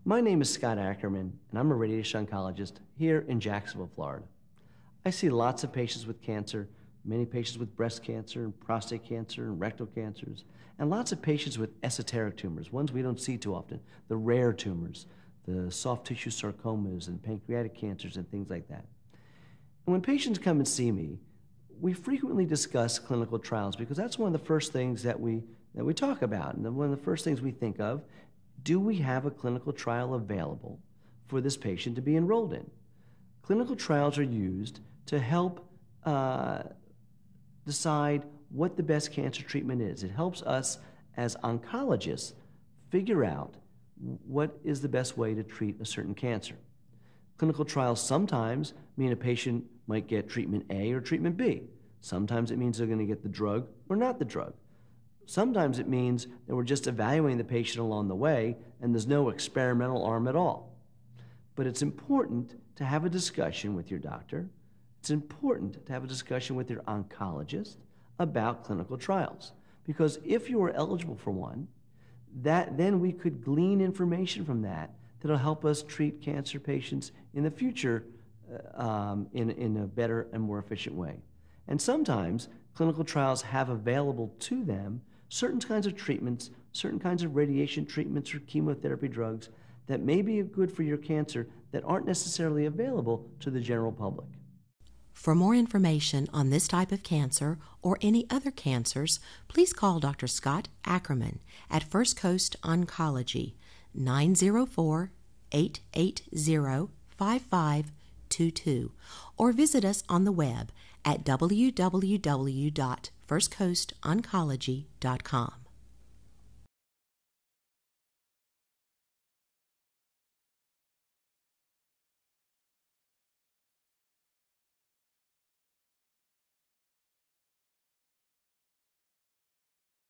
My name is Scot Ackerman, and I'm a radiation oncologist here in Jacksonville, Florida. I see lots of patients with cancer, many patients with breast cancer and prostate cancer and rectal cancers, and lots of patients with esoteric tumors, ones we don't see too often, the rare tumors, the soft tissue sarcomas and pancreatic cancers and things like that. And when patients come and see me, we frequently discuss clinical trials because that's one of the first things that we talk about, and one of the first things we think of. Do we have a clinical trial available for this patient to be enrolled in? Clinical trials are used to help decide what the best cancer treatment is. It helps us as oncologists figure out what is the best way to treat a certain cancer. Clinical trials sometimes mean a patient might get treatment A or treatment B. Sometimes it means they're going to get the drug or not the drug. Sometimes it means that we're just evaluating the patient along the way and there's no experimental arm at all. But it's important to have a discussion with your doctor. It's important to have a discussion with your oncologist about clinical trials. Because if you are eligible for one, then we could glean information from that'll help us treat cancer patients in the future in a better and more efficient way. And sometimes clinical trials have available to them certain kinds of treatments, certain kinds of radiation treatments or chemotherapy drugs that may be good for your cancer that aren't necessarily available to the general public. For more information on this type of cancer or any other cancers, please call Dr. Scot Ackerman at First Coast Oncology, 904-880-5522, or visit us on the web at www.firstcoastoncology.com.